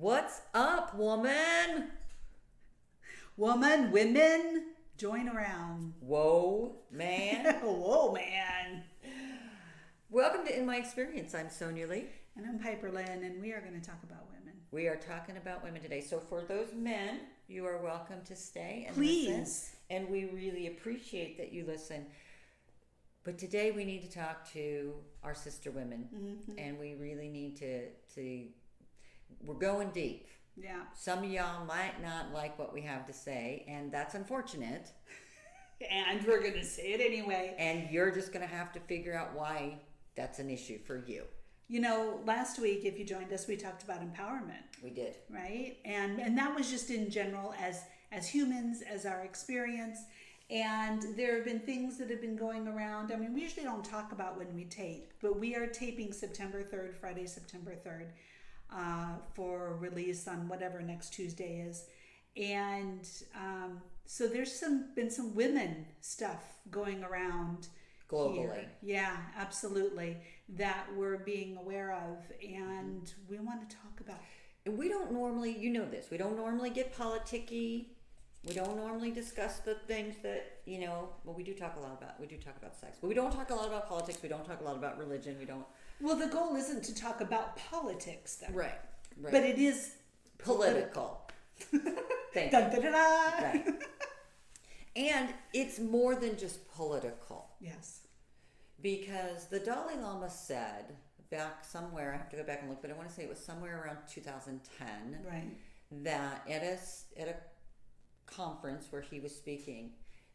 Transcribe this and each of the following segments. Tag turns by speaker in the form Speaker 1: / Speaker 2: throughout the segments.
Speaker 1: What's up, woman?
Speaker 2: Woman, women, join around.
Speaker 1: Whoa, man.
Speaker 2: Whoa, man.
Speaker 1: Welcome to In My Experience. I'm Sonya Lee.
Speaker 2: And I'm Piperlyne, and we are going to talk about women.
Speaker 1: We are talking about women today. So for those men, you are welcome to stay and
Speaker 2: Please.
Speaker 1: listen. And we really appreciate that you listen. But today we need to talk to our sister women. Mm-hmm. And we really need to we're going deep.
Speaker 2: Yeah.
Speaker 1: Some of y'all might not like what we have to say, and that's unfortunate.
Speaker 2: And we're going to say it anyway.
Speaker 1: And you're just going to have to figure out why that's an issue for you.
Speaker 2: You know, last week, if you joined us, we talked about empowerment.
Speaker 1: We did.
Speaker 2: Right? And that was just in general as humans, as our experience. And there have been things that have been going around. I mean, we usually don't talk about when we tape, but we are taping September 3rd, Friday, September 3rd, for release on whatever next Tuesday is. And so there's been some women stuff going around
Speaker 1: globally.
Speaker 2: Here. Yeah, absolutely. That we're being aware of, and we want to talk about.
Speaker 1: And we don't normally, you know this, we don't normally get politicky. We don't normally discuss the things that, well, we do talk about sex. But we don't talk a lot about politics. We don't talk a lot about religion. We don't.
Speaker 2: Well, the goal isn't to talk about politics, though.
Speaker 1: Right.
Speaker 2: But it is
Speaker 1: political. Thank
Speaker 2: dun, dun, dun, dun.
Speaker 1: Right. And it's more than just political.
Speaker 2: Yes.
Speaker 1: Because the Dali Lama said back somewhere, I have to go back and look, but I want to say it was somewhere around 2010.
Speaker 2: Right.
Speaker 1: That at a conference where he was speaking,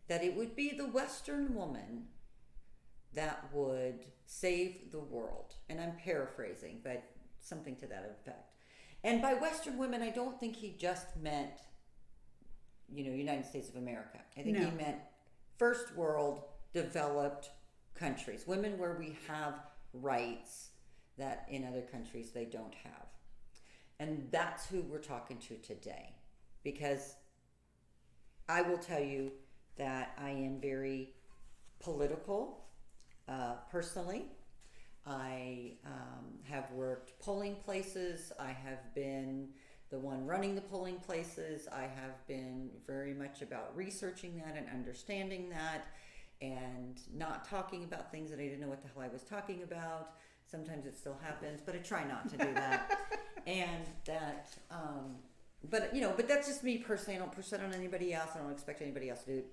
Speaker 1: that it would be the Western woman that would save the world. And I'm paraphrasing, but something to that effect. And by Western women, I don't think he just meant, United States of America. I think he meant first world developed countries, women where we have rights that in other countries they don't have. And that's who we're talking to today. Because I will tell you that I am very political personally. I have worked polling places. I have been the one running the polling places. I have been very much about researching that and understanding that and not talking about things that I didn't know what the hell I was talking about. Sometimes it still happens, but I try not to do that. And that... But that's just me personally. I don't push that on anybody else. I don't expect anybody else to do it.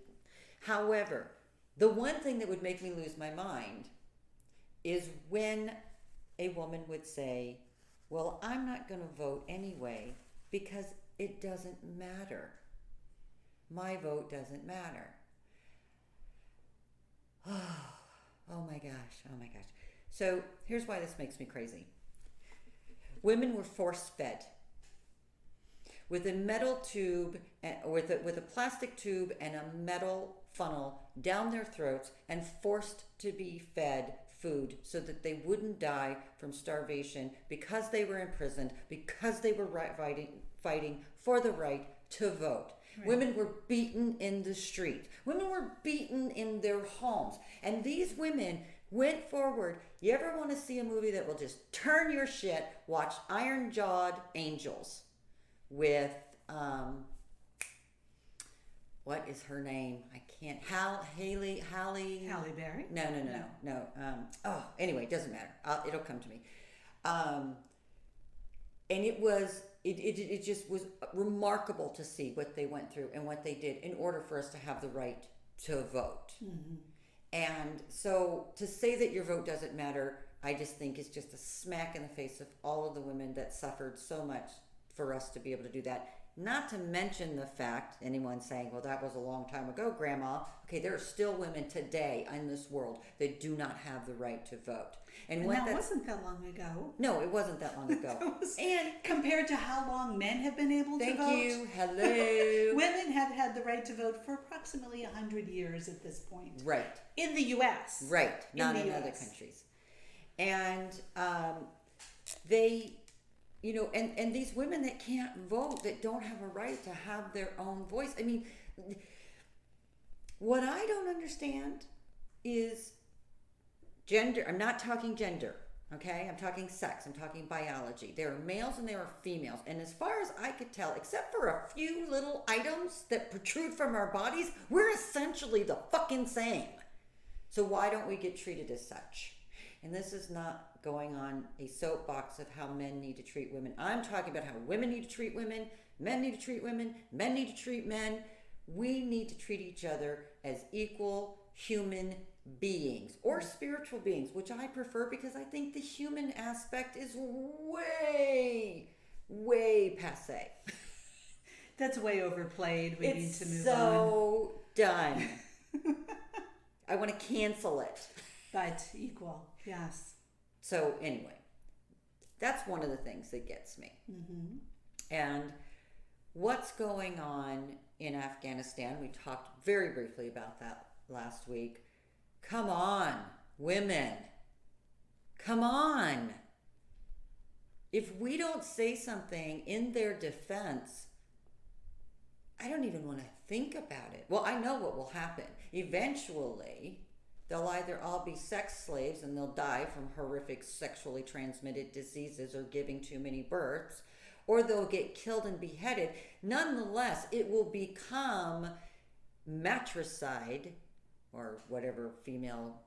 Speaker 1: However, the one thing that would make me lose my mind is when a woman would say, well, I'm not going to vote anyway because it doesn't matter. My vote doesn't matter. Oh my gosh. So here's why this makes me crazy. Women were force-fed with a metal tube, with a plastic tube and a metal funnel down their throats and forced to be fed food so that they wouldn't die from starvation because they were imprisoned, because they were fighting for the right to vote. Right. Women were beaten in the street. Women were beaten in their homes. And these women went forward. You ever want to see a movie that will just turn your shit? Watch Iron Jawed Angels. With what is her name? I can't. Halle
Speaker 2: Berry?
Speaker 1: No. Anyway, doesn't matter. It'll come to me. And it just was remarkable to see what they went through and what they did in order for us to have the right to vote. Mm-hmm. And so to say that your vote doesn't matter, I just think is just a smack in the face of all of the women that suffered so much for us to be able to do that. Not to mention the fact, anyone saying, well, that was a long time ago, Grandma. Okay, there are still women today in this world that do not have the right to vote.
Speaker 2: And that wasn't that long ago.
Speaker 1: No, it wasn't that long ago.
Speaker 2: And compared to how long men have been able to vote.
Speaker 1: Thank you. Hello.
Speaker 2: Women have had the right to vote for approximately 100 years at this point.
Speaker 1: Right.
Speaker 2: In the U.S.
Speaker 1: Right. Not in other countries. And they... and these women that can't vote, that don't have a right to have their own voice. I mean, what I don't understand is gender. I'm not talking gender. Okay, I'm talking sex, I'm talking biology. There are males and there are females. And as far as I could tell, except for a few little items that protrude from our bodies, we're essentially the fucking same. So why don't we get treated as such? And this is not going on a soapbox of how men need to treat women. I'm talking about how women need to treat women, men need to treat women, men need to treat men. We need to treat each other as equal human beings or spiritual beings, which I prefer because I think the human aspect is way passe.
Speaker 2: That's way overplayed. We need to move
Speaker 1: so done. I want to cancel it.
Speaker 2: But equal, yes.
Speaker 1: So anyway, that's one of the things that gets me.
Speaker 2: Mm-hmm.
Speaker 1: And what's going on in Afghanistan, we talked very briefly about that last week. Come on, women. Come on. If we don't say something in their defense, I don't even want to think about it. Well, I know what will happen. Eventually, they'll either all be sex slaves and they'll die from horrific sexually transmitted diseases or giving too many births, or they'll get killed and beheaded. Nonetheless, it will become matricide, or whatever female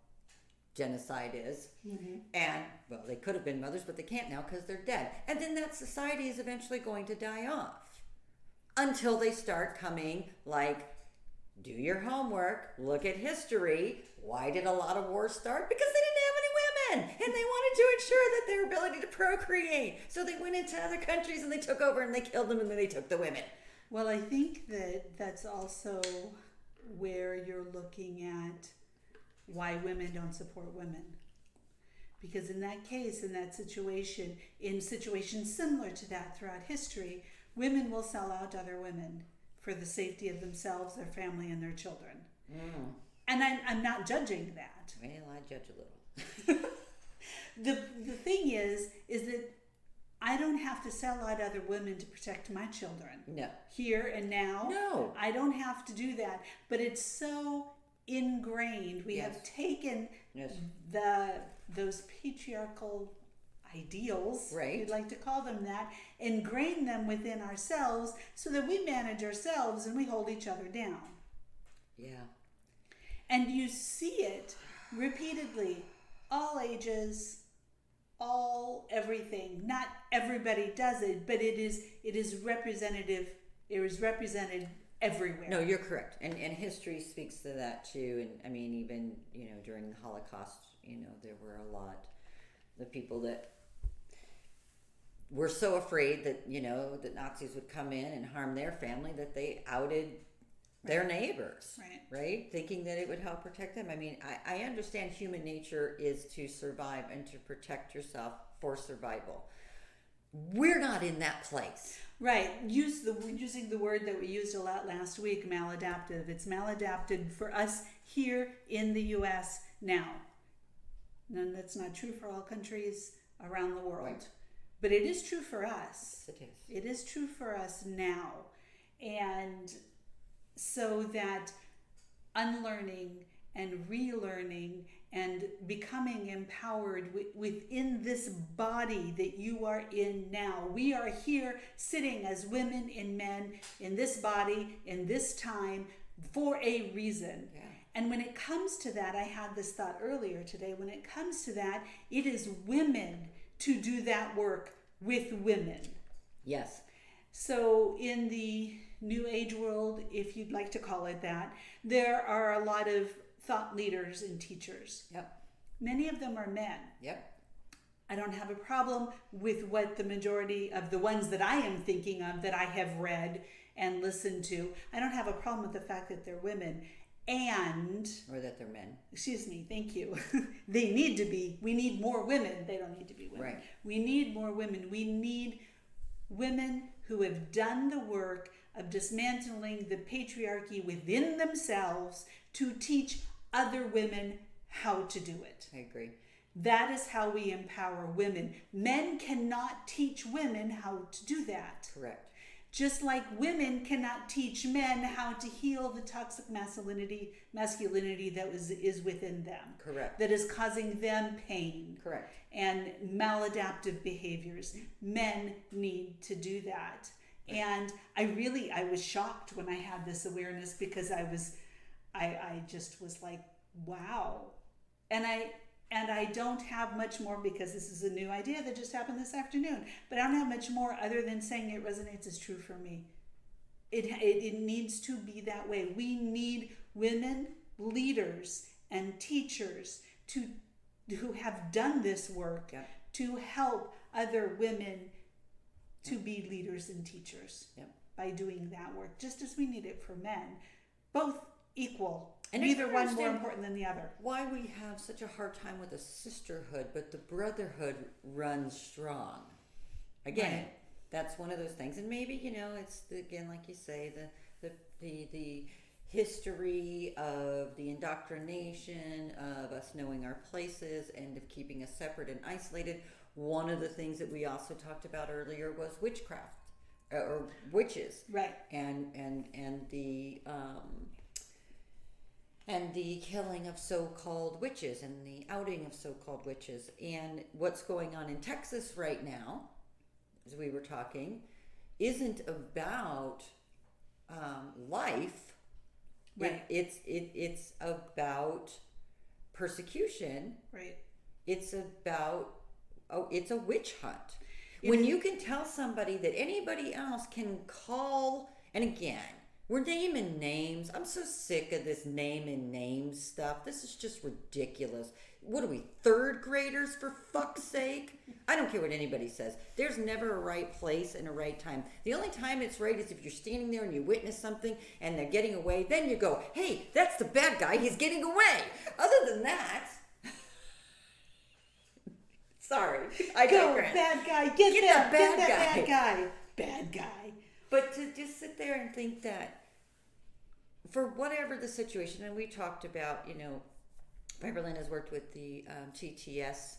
Speaker 1: genocide is.
Speaker 2: Mm-hmm.
Speaker 1: And, well, they could have been mothers, but they can't now because they're dead. And then that society is eventually going to die off until they start coming like, do your homework, look at history. Why did a lot of wars start? Because they didn't have any women and they wanted to ensure that their ability to procreate. So they went into other countries and they took over and they killed them and then they took the women.
Speaker 2: Well, I think that that's also where you're looking at why women don't support women. Because in that case, in that situation, in situations similar to that throughout history, women will sell out other women for the safety of themselves, their family, and their children.
Speaker 1: Mm.
Speaker 2: And I'm not judging that.
Speaker 1: Well, I judge a little.
Speaker 2: The thing is that I don't have to sell out other women to protect my children.
Speaker 1: No.
Speaker 2: Here and now.
Speaker 1: No.
Speaker 2: I don't have to do that. But it's so ingrained. We have taken those patriarchal ideals,
Speaker 1: right,
Speaker 2: we'd like to call them that, ingrain them within ourselves so that we manage ourselves and we hold each other down.
Speaker 1: Yeah.
Speaker 2: And you see it repeatedly, all ages, all everything. Not everybody does it, but it is representative. It is represented everywhere.
Speaker 1: No, you're correct. And history speaks to that too. And I mean, even, during the Holocaust, there were a lot of people that were so afraid that, that Nazis would come in and harm their family that they outed their neighbors, right? Thinking that it would help protect them. I mean, I understand human nature is to survive and to protect yourself for survival. We're not in that place.
Speaker 2: Right. Using the word that we used a lot last week, maladaptive. It's maladapted for us here in the U.S. now. And that's not true for all countries around the world. Right. But it is true for us.
Speaker 1: It is.
Speaker 2: It is true for us now. And so that unlearning and relearning and becoming empowered within this body that you are in now. We are here sitting as women and men in this body, in this time, for a reason.
Speaker 1: Yeah.
Speaker 2: And when it comes to that, I had this thought earlier today, when it comes to that, it is women to do that work with women.
Speaker 1: Yes.
Speaker 2: So in the New Age world, if you'd like to call it that, there are a lot of thought leaders and teachers.
Speaker 1: Yep.
Speaker 2: Many of them are men.
Speaker 1: Yep.
Speaker 2: I don't have a problem with what the majority of the ones that I am thinking of that I have read and listened to. I don't have a problem with the fact that they're women. Or
Speaker 1: that they're men.
Speaker 2: Excuse me, thank you. They need to be. We need more women. They don't need to be women.
Speaker 1: Right.
Speaker 2: We need more women. We need women who have done the work of dismantling the patriarchy within themselves to teach other women how to do it.
Speaker 1: I agree.
Speaker 2: That is how we empower women. Men cannot teach women how to do that.
Speaker 1: Correct.
Speaker 2: Just like women cannot teach men how to heal the toxic masculinity that is within them.
Speaker 1: Correct.
Speaker 2: That is causing them pain.
Speaker 1: Correct.
Speaker 2: And maladaptive behaviors. Men need to do that. And I was shocked when I had this awareness, because I just was like, wow. And I don't have much more, because this is a new idea that just happened this afternoon. But I don't have much more other than saying it resonates as true for me. It needs to be that way. We need women leaders and teachers who have done this work to help other women to be leaders and teachers by doing that work, just as we need it for men. Both equal. And neither one more important than the other.
Speaker 1: Why we have such a hard time with the sisterhood, but the brotherhood runs strong. Again, that's one of those things. And maybe, it's, again, like you say, the history of the indoctrination of us knowing our places and of keeping us separate and isolated. One of the things that we also talked about earlier was witchcraft or witches,
Speaker 2: right?
Speaker 1: And the killing of so-called witches and the outing of so-called witches. And what's going on in Texas right now, as we were talking, isn't about life.
Speaker 2: Right.
Speaker 1: It's about persecution.
Speaker 2: Right.
Speaker 1: It's about it's a witch hunt. When you can tell somebody that anybody else can call, and again, we're naming names. I'm so sick of this name and names stuff. This is just ridiculous. What are we, third graders, for fuck's sake? I don't care what anybody says. There's never a right place and a right time. The only time it's right is if you're standing there and you witness something and they're getting away. Then you go, hey, that's the bad guy. He's getting away. Other than that, sorry, I digress.
Speaker 2: Go, bad guy. Get that bad guy. Bad guy.
Speaker 1: But to just sit there and think that for whatever the situation, and we talked about, Piperlyne has worked with the TTTS,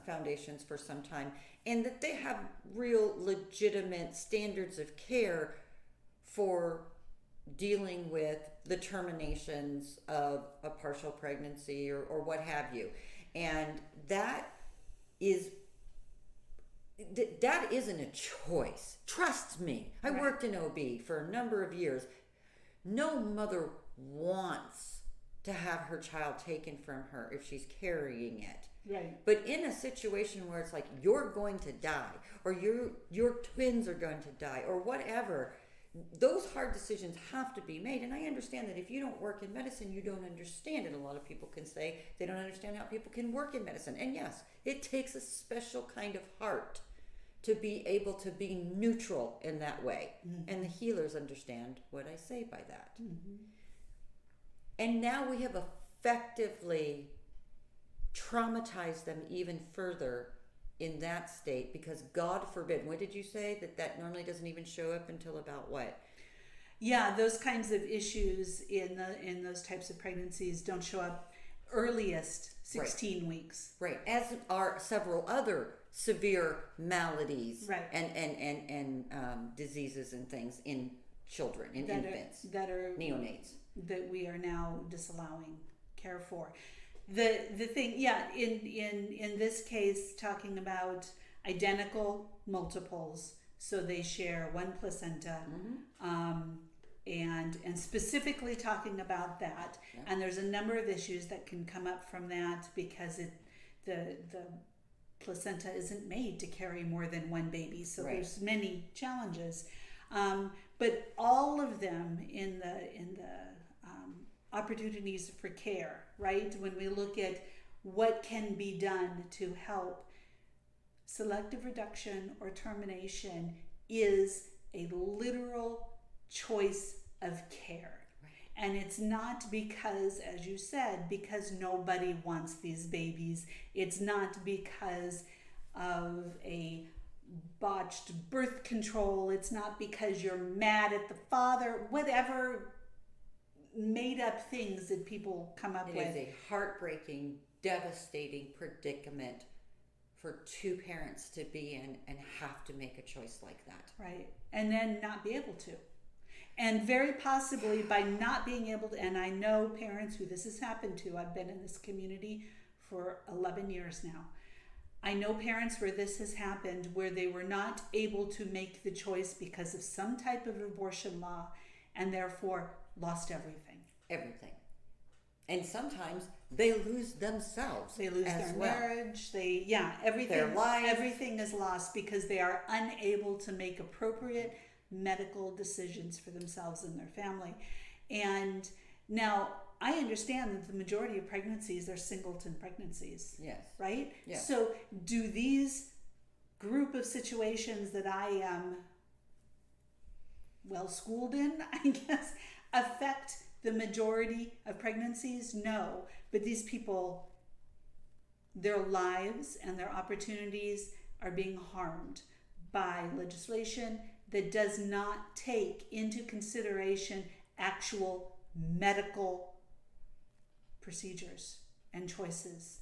Speaker 1: foundations for some time, and that they have real legitimate standards of care for dealing with the terminations of a partial pregnancy or what have you. And that isn't a choice. Trust me. I worked in OB for a number of years. No mother wants to have her child taken from her if she's carrying it.
Speaker 2: Right.
Speaker 1: But in a situation where it's like you're going to die, or your twins are going to die, or whatever, those hard decisions have to be made. And I understand that if you don't work in medicine, you don't understand it. A lot of people can say they don't understand how people can work in medicine. And yes, it takes a special kind of heart to be able to be neutral in that way. Mm-hmm. And the healers understand what I say by that. Mm-hmm. And now we have effectively traumatized them even further in that state, because God forbid, what did you say, that normally doesn't even show up until about what?
Speaker 2: Yeah, those kinds of issues in those types of pregnancies don't show up earliest 16 weeks. Right,
Speaker 1: as are several other severe maladies,
Speaker 2: right,
Speaker 1: and diseases and things in children, in infants,
Speaker 2: that are
Speaker 1: neonates,
Speaker 2: that we are now disallowing care for. The thing, in this case, talking about identical multiples, so they share one placenta, and specifically talking about that. Yeah. And there's a number of issues that can come up from that, because the placenta isn't made to carry more than one baby, so there's many challenges. But all of them in the opportunities for care, right? When we look at what can be done to help, selective reduction or termination is a literal choice of care. Right. And it's not because, as you said, because nobody wants these babies. It's not because of a botched birth control. It's not because you're mad at the father, whatever made up things that people come up with.
Speaker 1: It is a heartbreaking, devastating predicament for two parents to be in and have to make a choice like that.
Speaker 2: Right. And then not be able to. And very possibly by not being able to, and I know parents who this has happened to, I've been in this community for 11 years now. I know parents where this has happened, where they were not able to make the choice because of some type of abortion law and therefore lost everything.
Speaker 1: Everything. And sometimes they lose themselves.
Speaker 2: They lose their marriage. Everything.
Speaker 1: Their life.
Speaker 2: Everything is lost because they are unable to make appropriate medical decisions for themselves and their family. And now I understand that the majority of pregnancies are singleton pregnancies.
Speaker 1: Yes.
Speaker 2: Right?
Speaker 1: Yes.
Speaker 2: So do these group of situations that I am well schooled in, I guess, affect the majority of pregnancies? No. But these people, their lives and their opportunities are being harmed by legislation that does not take into consideration actual medical procedures and choices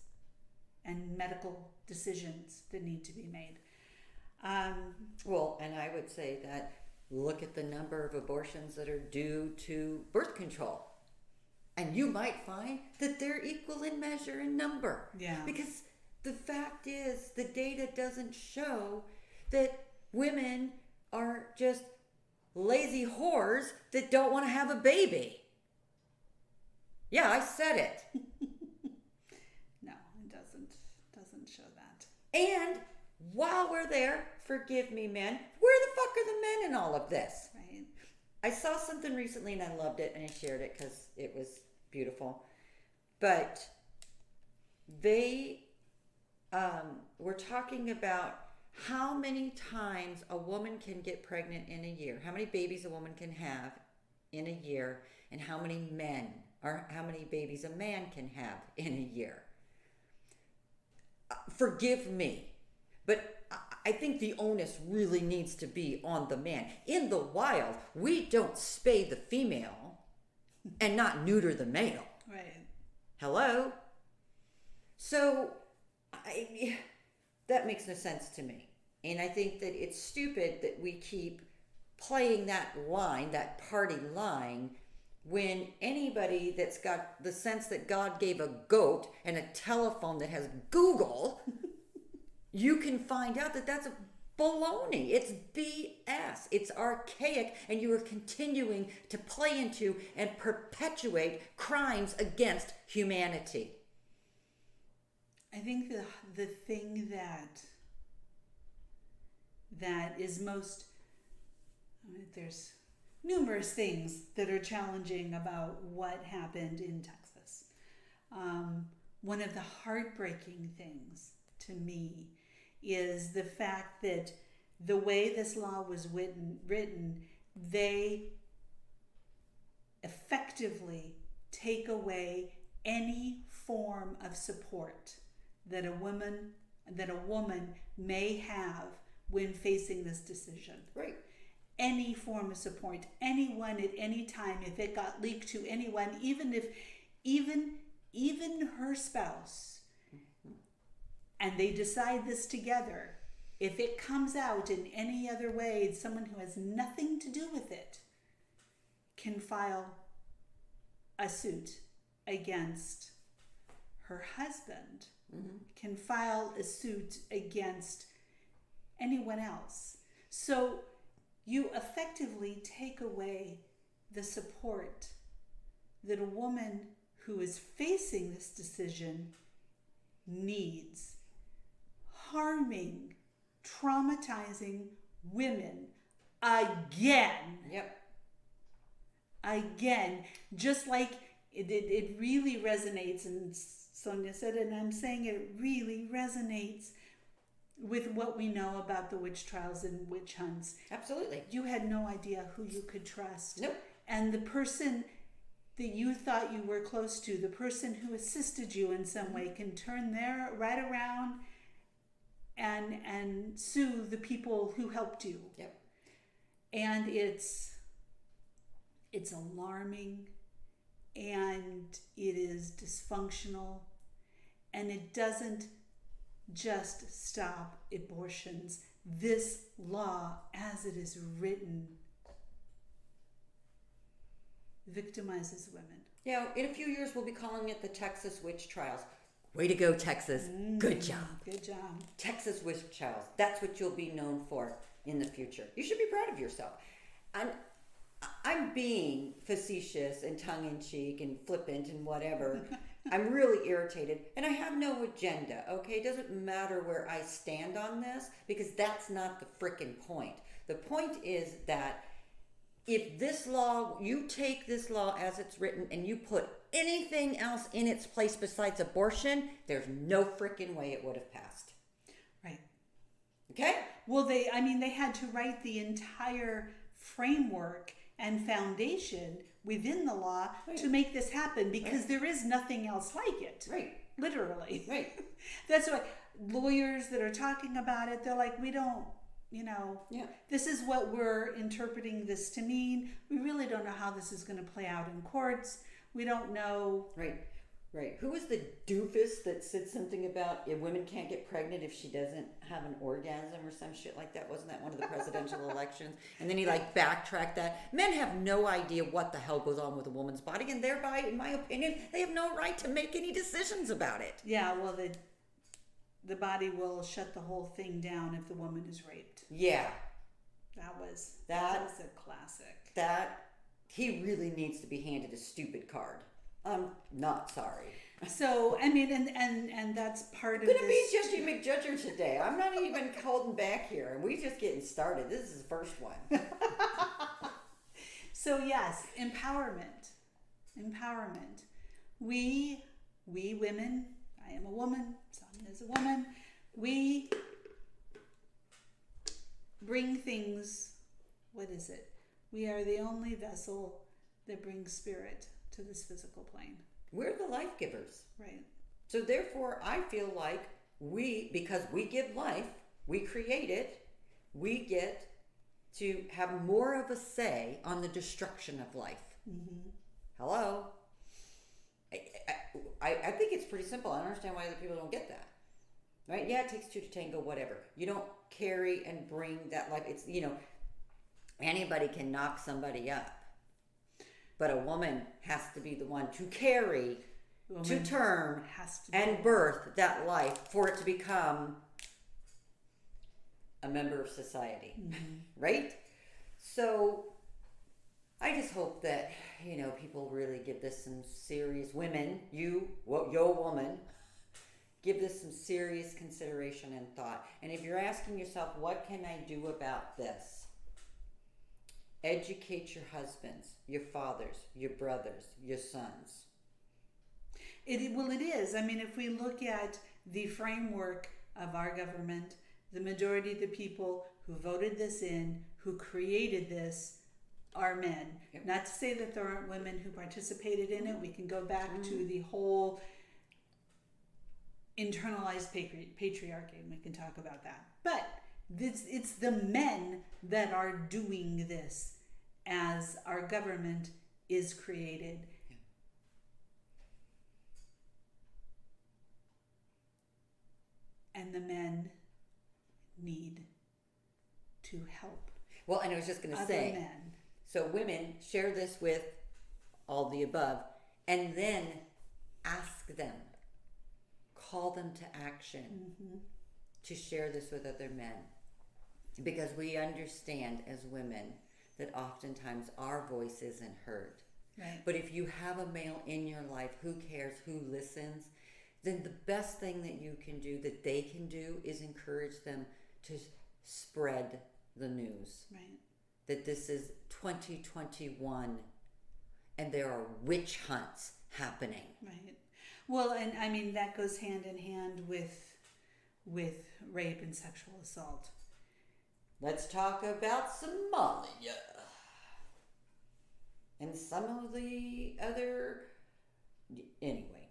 Speaker 2: and medical decisions that need to be made.
Speaker 1: Well, and I would say that look at the number of abortions that are due to birth control. And you might find that they're equal in measure and number.
Speaker 2: Yeah.
Speaker 1: Because the fact is, the data doesn't show that women are just lazy whores that don't want to have a baby. Yeah, I said it.
Speaker 2: No, it doesn't show that.
Speaker 1: And while we're there, forgive me, men, where the fuck are the men in all of this?
Speaker 2: Right.
Speaker 1: I saw something recently and I loved it and I shared it because it was beautiful. But they were talking about how many times a woman can get pregnant in a year, how many babies a woman can have in a year, and how many babies a man can have in a year. Forgive me, but I think the onus really needs to be on the man. In the wild, we don't spay the female and not neuter the male.
Speaker 2: Right.
Speaker 1: Hello? So, that makes no sense to me. And I think that it's stupid that we keep playing that line, that party line, when anybody that's got the sense that God gave a goat and a telephone that has Google, you can find out that that's a baloney. It's BS. It's archaic, and you are continuing to play into and perpetuate crimes against humanity.
Speaker 2: I think the thing that is most, there's numerous things that are challenging about what happened in Texas. One of the heartbreaking things to me is the fact that the way this law was written, they effectively take away any form of support that a woman may have when facing this decision.
Speaker 1: Right.
Speaker 2: Any form of support, anyone at any time, if it got leaked to anyone, even her spouse, and they decide this together, if it comes out in any other way, someone who has nothing to do with it can file a suit against her husband, can file a suit against anyone else. So you effectively take away the support that a woman who is facing this decision needs, harming, traumatizing women again.
Speaker 1: Yep.
Speaker 2: Again, just like it really resonates, and Sonya said it, and I'm saying it really resonates with what we know about the witch trials and witch hunts.
Speaker 1: Absolutely.
Speaker 2: You had no idea who you could trust.
Speaker 1: Nope.
Speaker 2: And the person that you thought you were close to, the person who assisted you in some way, can turn their right around and sue the people who helped you.
Speaker 1: Yep.
Speaker 2: And it's alarming, and it is dysfunctional, and it doesn't just stop abortions. This law, as it is written, victimizes women.
Speaker 1: Yeah, in a few years we'll be calling it the Texas witch trials. Way to go, Texas. Good job.
Speaker 2: Good job.
Speaker 1: Texas witch trials. That's what you'll be known for in the future. You should be proud of yourself. I'm being facetious and tongue-in-cheek and flippant and whatever. I'm really irritated, and I have no agenda, okay? It doesn't matter where I stand on this, because that's not the frickin' point. The point is that if this law, you take this law as it's written and you put anything else in its place besides abortion, there's no frickin' way it would have passed.
Speaker 2: Right.
Speaker 1: Okay?
Speaker 2: Well, they had to write the entire framework and foundation within the law to make this happen, because there is nothing else like it.
Speaker 1: Right.
Speaker 2: Literally.
Speaker 1: Right.
Speaker 2: That's why lawyers that are talking about it, they're like, we don't, this is what we're interpreting this to mean. We really don't know how this is going to play out in courts. We don't know.
Speaker 1: Right. Who was the doofus that said something about if women can't get pregnant if she doesn't have an orgasm or some shit like that? Wasn't that one of the presidential elections? And then he backtracked that. Men have no idea what the hell goes on with a woman's body, and thereby, in my opinion, they have no right to make any decisions about it.
Speaker 2: Yeah, well, the body will shut the whole thing down if the woman is raped.
Speaker 1: Yeah.
Speaker 2: That was a classic.
Speaker 1: He really needs to be handed a stupid card. I'm not sorry.
Speaker 2: So, and that's part of
Speaker 1: this. Gonna be Jesse McJudger today. I'm not even holding back here, and we're just getting started. This is the first one.
Speaker 2: So yes, empowerment. We women, I am a woman, Sonya is a woman, we bring things, what is it? We are the only vessel that brings spirit to this physical plane.
Speaker 1: We're the life givers.
Speaker 2: Right.
Speaker 1: So therefore, I feel like because we give life, we create it, we get to have more of a say on the destruction of life. Mm-hmm. Hello? I think it's pretty simple. I don't understand why other people don't get that. Right? Yeah, it takes two to tango, whatever. You don't carry and bring that life. It's, anybody can knock somebody up. But a woman has to be the one to carry, to term, and birth that life for it to become a member of society. Mm-hmm. Right? So I just hope that, people really give this some serious, women, yo woman, give this some serious consideration and thought. And if you're asking yourself, what can I do about this? Educate your husbands, your fathers, your brothers, your sons.
Speaker 2: It is. If we look at the framework of our government, the majority of the people who voted this in, who created this, are men. Yep. Not to say that there aren't women who participated in it. We can go back to the whole internalized patriarchy, and we can talk about that. But it's the men that are doing this as our government is created. Yeah. And the men need to help.
Speaker 1: Well, and I was just going to say,
Speaker 2: men.
Speaker 1: So women, share this with all the above, and then ask them, call them to action to share this with other men. Because we understand as women that oftentimes our voice isn't heard.
Speaker 2: Right.
Speaker 1: But if you have a male in your life who cares, who listens, then the best thing that you can do, that they can do, is encourage them to spread the news.
Speaker 2: Right.
Speaker 1: That this is 2021 and there are witch hunts happening.
Speaker 2: Right. Well, and that goes hand in hand with rape and sexual assault.
Speaker 1: Let's talk about Somalia and some of the other. Anyway,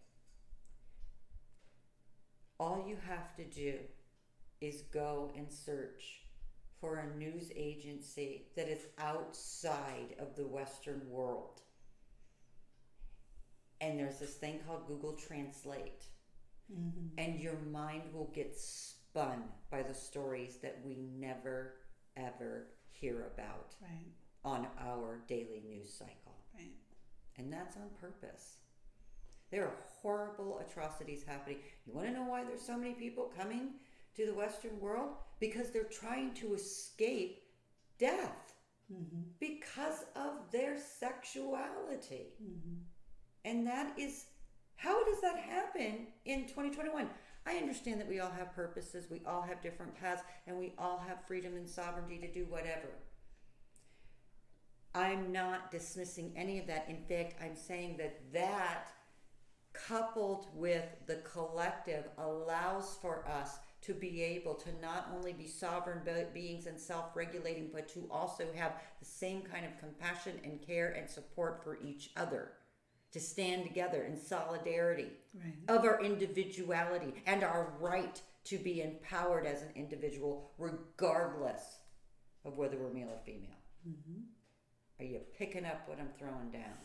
Speaker 1: all you have to do is go and search for a news agency that is outside of the Western world. And there's this thing called Google Translate. and your mind will get spun by the stories that we never ever hear about
Speaker 2: Right.
Speaker 1: on our daily news cycle.
Speaker 2: Right.
Speaker 1: And that's on purpose. There are horrible atrocities happening. You want to know why there's so many people coming to the Western world? Because they're trying to escape death because of their sexuality. And that is, how does that happen in 2021? I understand that we all have purposes, we all have different paths, and we all have freedom and sovereignty to do whatever. I'm not dismissing any of that. In fact, I'm saying that coupled with the collective allows for us to be able to not only be sovereign beings and self-regulating, but to also have the same kind of compassion and care and support for each other, to stand together in solidarity of our individuality and our right to be empowered as an individual, regardless of whether we're male or female. Are you picking up what I'm throwing down?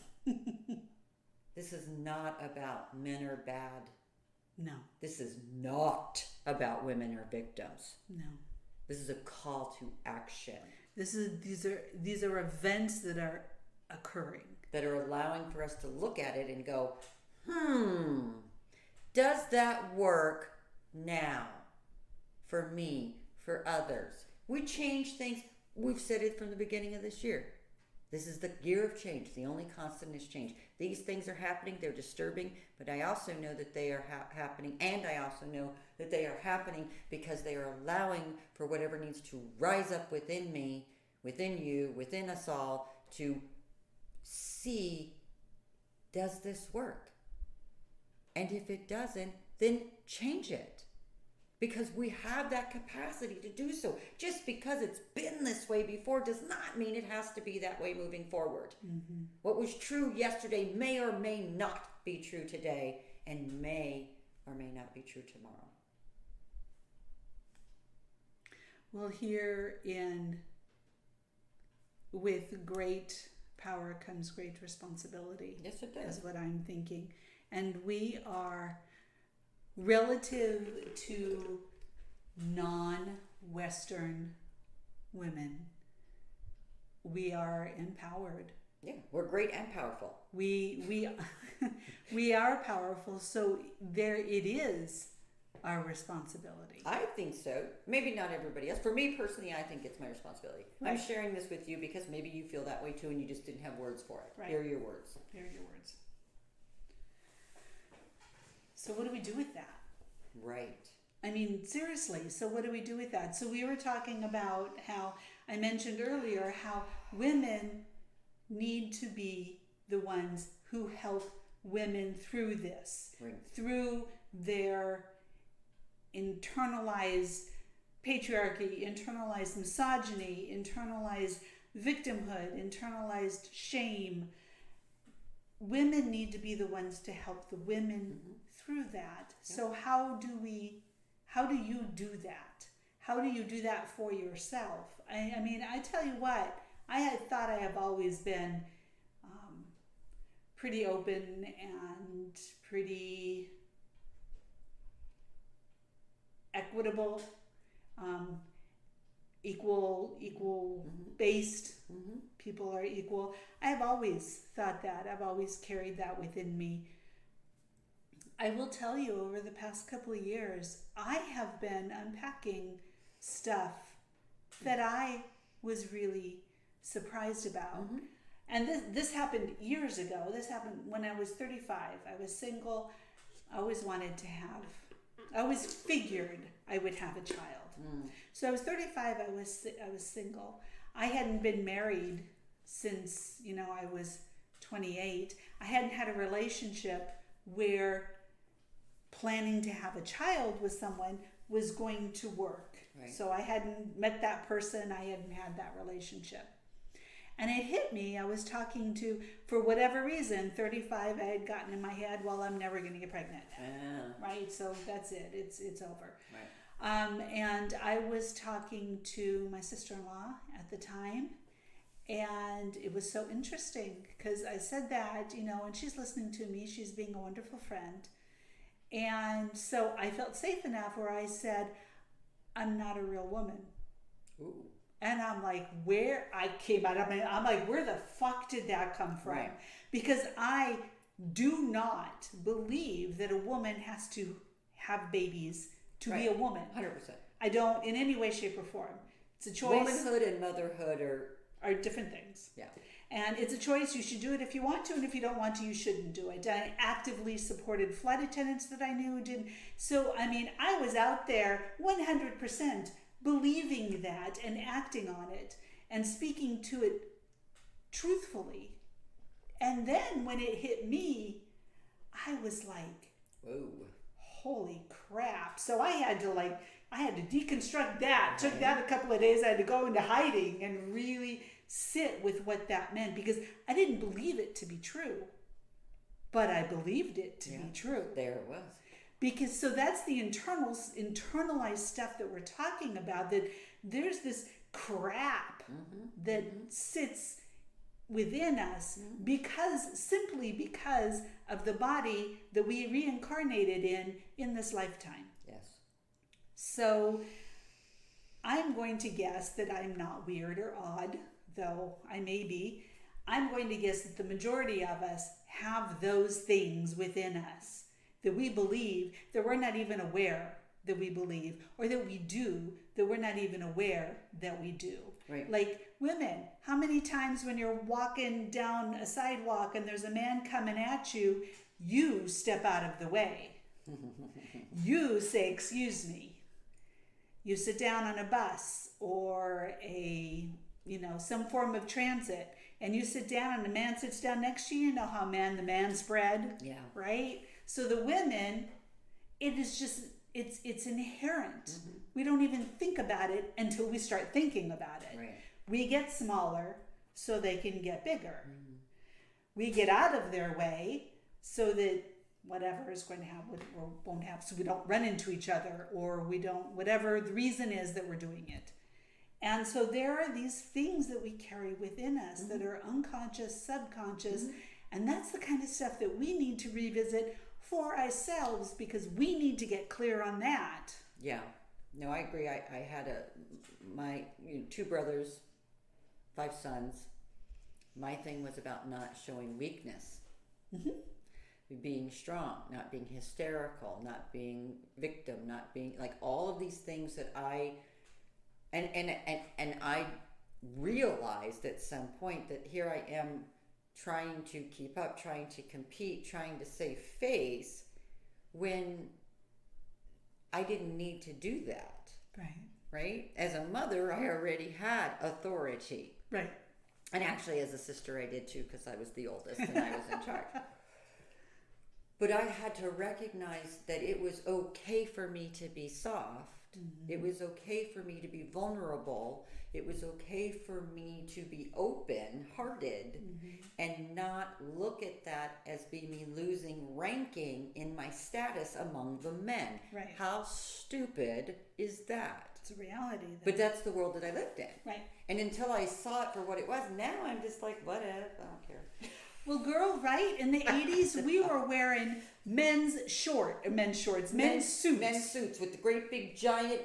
Speaker 1: This is not about men are bad.
Speaker 2: No.
Speaker 1: This is not about women are victims.
Speaker 2: No.
Speaker 1: This is a call to action.
Speaker 2: These are events that are occurring.
Speaker 1: That are allowing for us to look at it and go, does that work now? For me, for others. We change things. We've said it from the beginning of this year. This is the year of change. The only constant is change. These things are happening. They're disturbing, but I also know that they are happening, and I also know that they are happening because they are allowing for whatever needs to rise up within me, within you, within us all, to see, does this work? And if it doesn't, then change it. Because we have that capacity to do so. Just because it's been this way before does not mean it has to be that way moving forward. What was true yesterday may or may not be true today, and may or may not be true tomorrow.
Speaker 2: Well, with great power comes great responsibility.
Speaker 1: Yes, it does.
Speaker 2: Is what I'm thinking. And we are, relative to non-Western women, we are empowered.
Speaker 1: Yeah, we're great and powerful.
Speaker 2: We we are powerful, so there it is our responsibility.
Speaker 1: I think so. Maybe not everybody else. For me personally, I think it's my responsibility.
Speaker 2: Right.
Speaker 1: I'm sharing this with you because maybe you feel that way too and you just didn't have words for it.
Speaker 2: Right.
Speaker 1: Here are your words.
Speaker 2: Here are your words. So what do we do with that?
Speaker 1: Right.
Speaker 2: I mean, seriously, so what do we do with that? So we were talking about how, I mentioned earlier, how women need to be the ones who help women through this,
Speaker 1: Right.
Speaker 2: through their internalized patriarchy, internalized misogyny, internalized victimhood, internalized shame. Women need to be the ones to help the women through that.
Speaker 1: Yeah.
Speaker 2: So how do you do that? How do you do that for yourself? I mean, I tell you what, I had thought I have always been pretty open and pretty equitable, equal based. People are equal. I have always thought that. I've always carried that within me. I will tell you, over the past couple of years, I have been unpacking stuff that I was really surprised about. And this happened years ago. This happened when I was 35. I was single. I always figured I would have a child. So I was 35. I was single. I hadn't been married since, I was 28. I hadn't had a relationship where planning to have a child with someone was going to work.
Speaker 1: Right.
Speaker 2: So I hadn't met that person. I hadn't had that relationship. And it hit me. I was talking to, for whatever reason, 35, I had gotten in my head, well, I'm never going to get pregnant. Right? So that's it. It's over.
Speaker 1: Right.
Speaker 2: And I was talking to my sister-in-law at the time, and it was so interesting because I said that, and she's listening to me. She's being a wonderful friend. And so I felt safe enough where I said, I'm not a real woman.
Speaker 1: Ooh.
Speaker 2: And I'm like, where I came out, I'm like, where the fuck did that come from?
Speaker 1: Right.
Speaker 2: Because I do not believe that a woman has to have babies to be a woman.
Speaker 1: 100%.
Speaker 2: I don't in any way, shape, or form. It's a choice.
Speaker 1: Womanhood and motherhood
Speaker 2: are different things.
Speaker 1: Yeah.
Speaker 2: And it's a choice. You should do it if you want to, and if you don't want to, you shouldn't do it. I actively supported flight attendants that I knew who didn't. So, I mean, I was out there 100% believing that and acting on it and speaking to it truthfully. And then when it hit me, I was like,
Speaker 1: whoa,
Speaker 2: holy crap. So I had to deconstruct that. It took that a couple of days. I had to go into hiding and really sit with what that meant, because I didn't believe it to be true, but I believed it to be true.
Speaker 1: There it was.
Speaker 2: Because so that's the internalized stuff that we're talking about, that there's this crap that sits within us simply because of the body that we reincarnated in this lifetime.
Speaker 1: Yes.
Speaker 2: So I'm going to guess that I'm not weird or odd, though I may be. I'm going to guess that the majority of us have those things within us that we believe, that we're not even aware that we believe, or that we do, that we're not even aware that we do.
Speaker 1: Right.
Speaker 2: Like women, how many times when you're walking down a sidewalk and there's a man coming at you, you step out of the way. You say, excuse me. You sit down on a bus or some form of transit, and you sit down and the man sits down next to you. You know how the man spread?
Speaker 1: Yeah.
Speaker 2: Right? So the women, it is just, it's inherent. We don't even think about it until we start thinking about it.
Speaker 1: Right.
Speaker 2: We get smaller so they can get bigger. We get out of their way so that whatever is going to happen or won't happen, so we don't run into each other, or we don't, whatever the reason is that we're doing it. And so there are these things that we carry within us that are unconscious, subconscious, and that's the kind of stuff that we need to revisit for ourselves, because we need to get clear on that.
Speaker 1: Yeah. No, I agree. I had my 2 brothers, 5 sons. My thing was about not showing weakness. Being strong, not being hysterical, not being victim, not being like all of these things that I I realized at some point that here I am trying to keep up, trying to compete, trying to save face, when I didn't need to do that. Right? As a mother, I already had authority.
Speaker 2: Right.
Speaker 1: And actually, as a sister, I did too, because I was the oldest and I was in charge. But I had to recognize that it was okay for me to be soft. It was okay for me to be vulnerable. It was okay for me to be open-hearted and not look at that as being me losing ranking in my status among the men.
Speaker 2: Right.
Speaker 1: How stupid is that?
Speaker 2: It's a reality.
Speaker 1: But that's the world that I lived in.
Speaker 2: Right.
Speaker 1: And until I saw it for what it was, now I'm just like, whatever, I don't care.
Speaker 2: Well, girl, right? In the 80s, we were wearing men's suits. Men's
Speaker 1: suits with the great big giant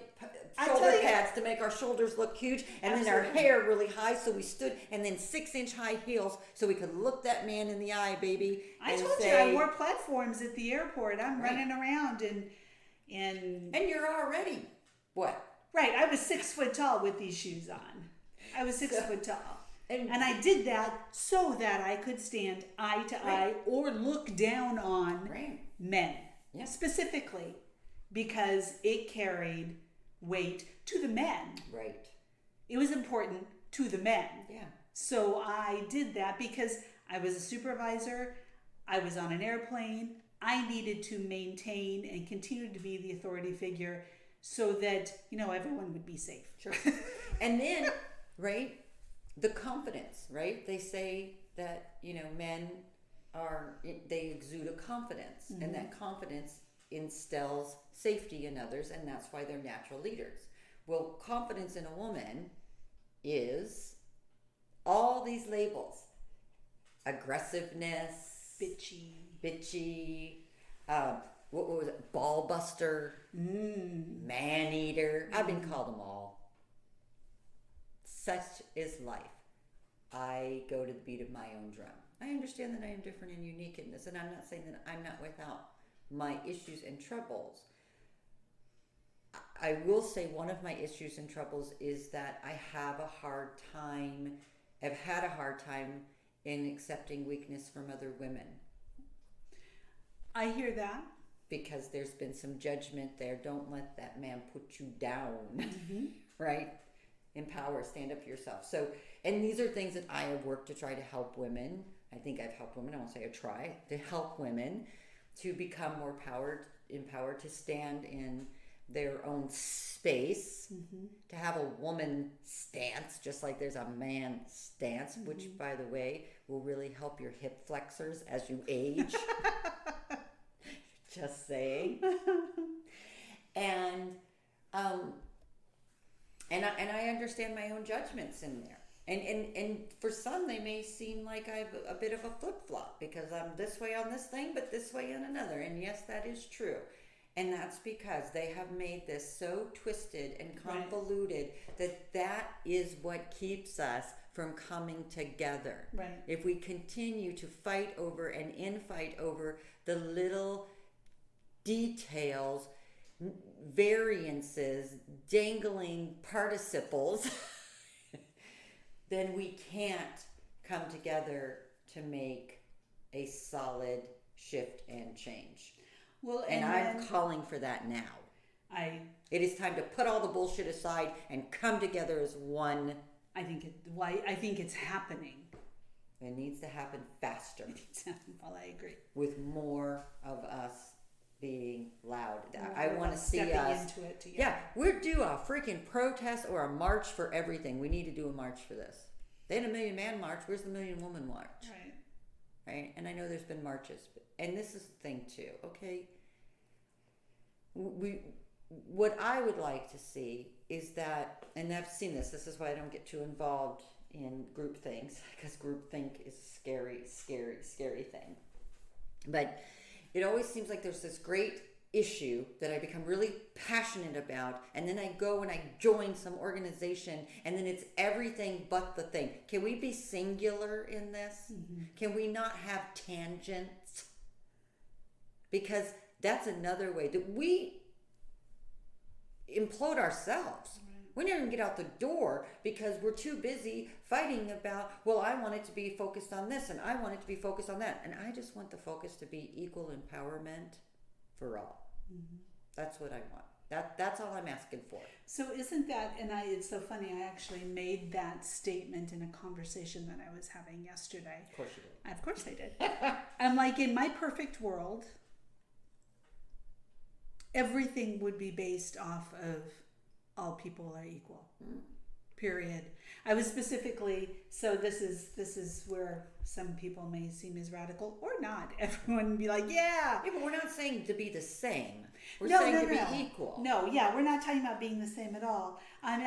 Speaker 2: I
Speaker 1: shoulder
Speaker 2: tell you-
Speaker 1: pads to make our shoulders look huge, and then our
Speaker 2: Absolutely.
Speaker 1: hair really high so we stood, and then 6-inch high heels so we could look that man in the eye, baby.
Speaker 2: I
Speaker 1: and
Speaker 2: told you
Speaker 1: say,
Speaker 2: I wore platforms at the airport. I'm
Speaker 1: Right.
Speaker 2: running around and
Speaker 1: And you're already what?
Speaker 2: right. I was 6 foot tall with these shoes on. I was 6 foot tall. And I did that so that I could stand eye to eye or look down on men.
Speaker 1: Yeah.
Speaker 2: Specifically because it carried weight to the men.
Speaker 1: Right.
Speaker 2: It was important to the men.
Speaker 1: Yeah.
Speaker 2: So I did that because I was a supervisor. I was on an airplane. I needed to maintain and continue to be the authority figure so that, everyone would be safe.
Speaker 1: Sure. And then, right, the confidence, right? They say that, men they exude a confidence, and that confidence instills safety in others, and that's why they're natural leaders. Well, confidence in a woman is all these labels: aggressiveness,
Speaker 2: Bitchy,
Speaker 1: what was it? Ball buster, man eater. I've been called them all. Such is life. I go to the beat of my own drum. I understand that I am different and unique in this, and I'm not saying that I'm not without my issues and troubles. I will say one of my issues and troubles is that I've had a hard time in accepting weakness from other women.
Speaker 2: I hear that.
Speaker 1: Because there's been some judgment there. Don't let that man put you down, right? Empower, stand up for yourself. So, and these are things that I have worked to try to help women. I think I've helped women. I won't say I try to help women to become more empowered, to stand in their own space, to have a woman stance, just like there's a man stance, which, by the way, will really help your hip flexors as you age. Just saying. And I understand my own judgments in there. And for some, they may seem like I have a bit of a flip-flop because I'm this way on this thing, but this way on another. And yes, that is true. And that's because they have made this so twisted and convoluted that is what keeps us from coming together.
Speaker 2: Right.
Speaker 1: If we continue to fight over and infight over the little details, variances, dangling participles, then we can't come together to make a solid shift and change.
Speaker 2: Well,
Speaker 1: and I'm calling for that now. It is time to put all the bullshit aside and come together as one.
Speaker 2: I think it's happening.
Speaker 1: It needs to happen faster.
Speaker 2: Well, I agree.
Speaker 1: With more of us being loud. I want to see us
Speaker 2: into it together.
Speaker 1: Yeah, we're due a freaking protest or a march for everything. We need to do a march for this. They had a Million Man March. Where's the Million Woman March? Right? And I know there's been marches, and this is the thing too. Okay, what I would like to see is that, and I've seen this. This is why I don't get too involved in group things, because group think is a scary, scary, scary thing. But it always seems like there's this great issue that I become really passionate about, and then I go and I join some organization, and then it's everything but the thing. Can we be singular in this? Can we not have tangents? Because that's another way that we implode ourselves. We never even get out the door because we're too busy fighting about, well, I want it to be focused on this and I want it to be focused on that. And I just want the focus to be equal empowerment for all. That's what I want. That's all I'm asking for.
Speaker 2: So isn't that, and it's so funny, I actually made that statement in a conversation that I was having yesterday.
Speaker 1: Of course you did.
Speaker 2: Of course I did. I'm like, in my perfect world, everything would be based off of all people are equal. Period. I was specifically, so this is where some people may seem as radical or not. Everyone would be like, yeah,
Speaker 1: but we're not saying to be the same. We're saying to be equal.
Speaker 2: No, yeah, we're not talking about being the same at all. I mean,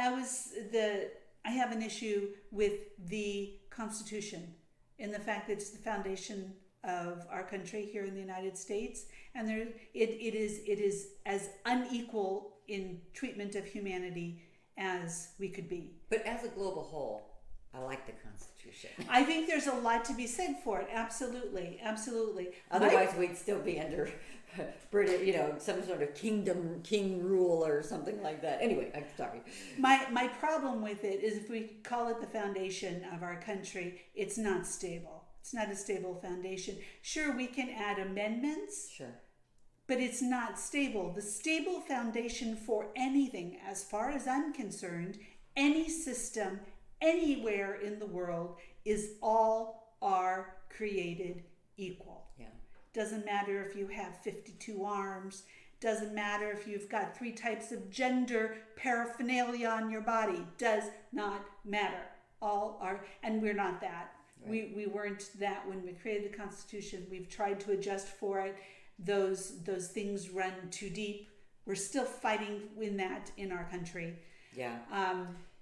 Speaker 2: I have an issue with the Constitution and the fact that it's the foundation of our country here in the United States, and it is as unequal in treatment of humanity as we could be.
Speaker 1: But as a global whole, I like the Constitution.
Speaker 2: I think there's a lot to be said for it. Absolutely, absolutely.
Speaker 1: Otherwise, we'd still be under British, some sort of king rule or something like that. Anyway, I'm sorry.
Speaker 2: My problem with it is if we call it the foundation of our country, it's not stable. It's not a stable foundation. Sure, we can add amendments.
Speaker 1: Sure.
Speaker 2: But it's not stable. The stable foundation for anything, as far as I'm concerned, any system, anywhere in the world, is all are created equal.
Speaker 1: Yeah.
Speaker 2: Doesn't matter if you have 52 arms. Doesn't matter if you've got 3 types of gender paraphernalia on your body. Does not matter. All are, and we're not that. Right. We weren't that when we created the Constitution. We've tried to adjust for it. Those things run too deep. We're still fighting in that in our country.
Speaker 1: Yeah.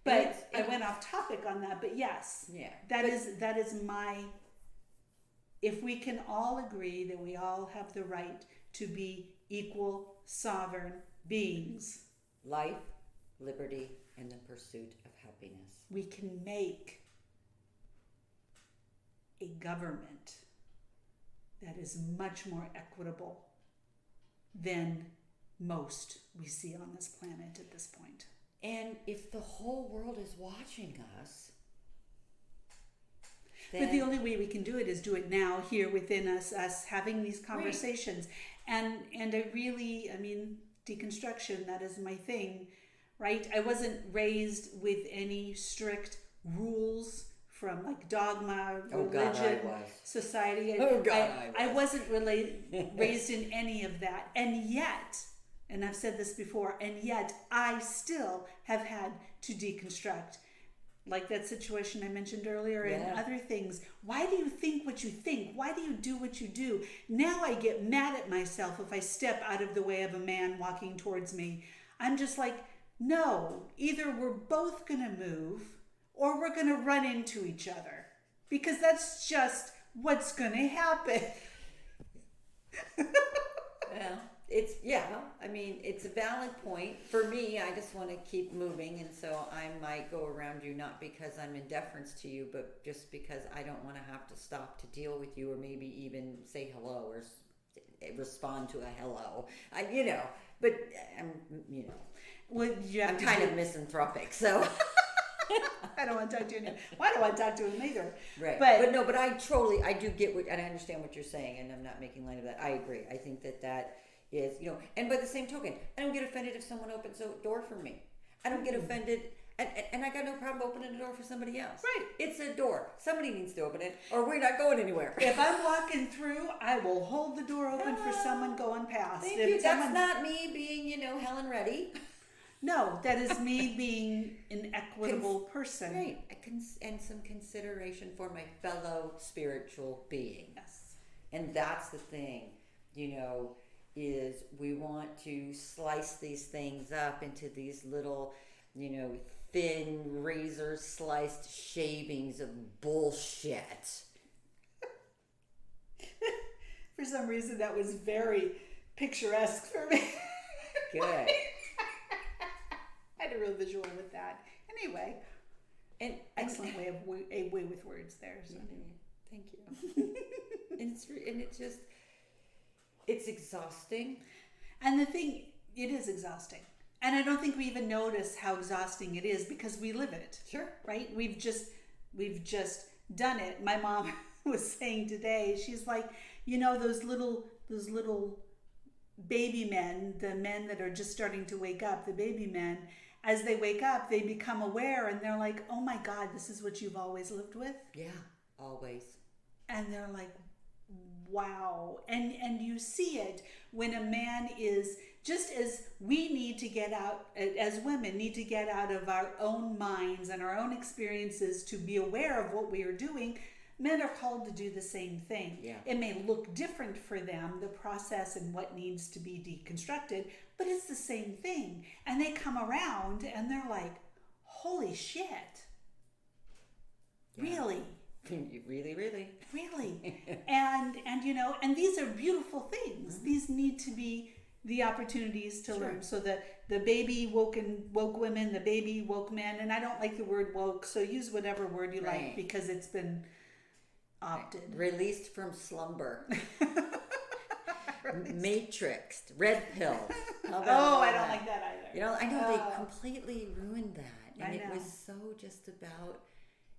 Speaker 2: But I went off topic on that. But yes.
Speaker 1: Yeah.
Speaker 2: That is my. If we can all agree that we all have the right to be equal sovereign beings.
Speaker 1: Life, liberty, and the pursuit of happiness.
Speaker 2: We can make a government that is much more equitable than most we see on this planet at this point.
Speaker 1: And if the whole world is watching us,
Speaker 2: but the only way we can do it is do it now, here within us having these conversations. Right. And I mean, deconstruction, that is my thing, right? I wasn't raised with any strict rules from like dogma, religion, society. I wasn't raised in any of that. And yet, and I've said this before, and yet I still have had to deconstruct. Like that situation I mentioned earlier and other things. Why do you think what you think? Why do you do what you do? Now I get mad at myself if I step out of the way of a man walking towards me. I'm just like, no, either we're both going to move or we're going to run into each other. Because that's just what's going to happen.
Speaker 1: Well, it's a valid point. For me, I just want to keep moving, and so I might go around you, not because I'm in deference to you, but just because I don't want to have to stop to deal with you, or maybe even say hello or respond to a hello.
Speaker 2: Well,
Speaker 1: I'm kind of misanthropic, so...
Speaker 2: I don't want to talk to you anymore. Well, I don't want to talk to him either.
Speaker 1: Right. But I do get what, and I understand what you're saying, and I'm not making light of that. I agree. I think that is, and by the same token, I don't get offended if someone opens a door for me. I don't get offended, and I got no problem opening a door for somebody else.
Speaker 2: Right.
Speaker 1: It's a door. Somebody needs to open it, or we're not going anywhere.
Speaker 2: If I'm walking through, I will hold the door open for someone going past.
Speaker 1: Thank you. That's not me being, Helen Reddy.
Speaker 2: No, that is me being an equitable person.
Speaker 1: Right. And some consideration for my fellow spiritual being.
Speaker 2: Yes.
Speaker 1: And that's the thing, is we want to slice these things up into these little, thin razor sliced shavings of bullshit.
Speaker 2: For some reason, that was very picturesque for me.
Speaker 1: Good.
Speaker 2: I had a real visual with that. Anyway, an excellent way with words there. So.
Speaker 1: Thank you. It's exhausting.
Speaker 2: And the thing, it is exhausting. And I don't think we even notice how exhausting it is because we live it.
Speaker 1: Sure.
Speaker 2: Right? We've just done it. My mom was saying today, she's like, those little baby men, the men that are just starting to wake up, the baby men, as they wake up, they become aware and they're like, oh my God, this is what you've always lived with?
Speaker 1: Yeah, always.
Speaker 2: And they're like, wow. And you see it when a man is, just as we need to get out, as women need to get out of our own minds and our own experiences to be aware of what we are doing, men are called to do the same thing.
Speaker 1: Yeah.
Speaker 2: It may look different for them, the process and what needs to be deconstructed, but it's the same thing. And they come around and they're like, holy shit. Yeah. Really?
Speaker 1: Really, really.
Speaker 2: Really. and these are beautiful things. Mm-hmm. These need to be the opportunities to learn. So that the baby woke women, the baby woke men, and I don't like the word woke, so use whatever word you like because it's been opted.
Speaker 1: Released from slumber. Matrixed. Red pill.
Speaker 2: I don't like that either.
Speaker 1: I know they completely ruined that. And it was so just about,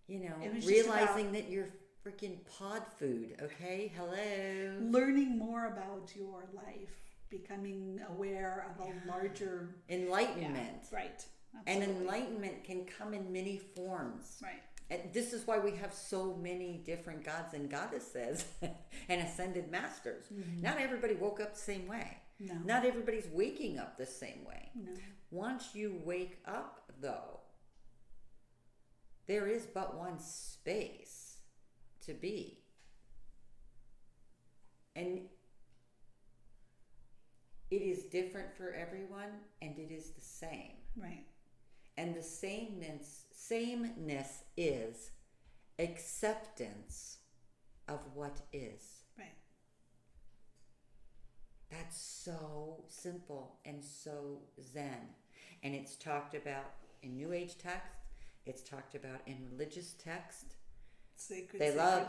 Speaker 1: realizing that you're freaking pod food, okay? Hello.
Speaker 2: Learning more about your life. Becoming aware of a larger...
Speaker 1: Enlightenment.
Speaker 2: Yeah, right.
Speaker 1: Absolutely. And enlightenment can come in many forms.
Speaker 2: Right.
Speaker 1: And this is why we have so many different gods and goddesses and ascended masters. Mm-hmm. Not everybody woke up the same way.
Speaker 2: No.
Speaker 1: Not everybody's waking up the same way.
Speaker 2: No.
Speaker 1: Once you wake up, though, there is but one space to be. And it is different for everyone, and it is the same.
Speaker 2: Right.
Speaker 1: And the sameness is acceptance of what is.
Speaker 2: Right.
Speaker 1: That's so simple and so zen. And it's talked about in New Age text. It's talked about in religious text.
Speaker 2: Sacred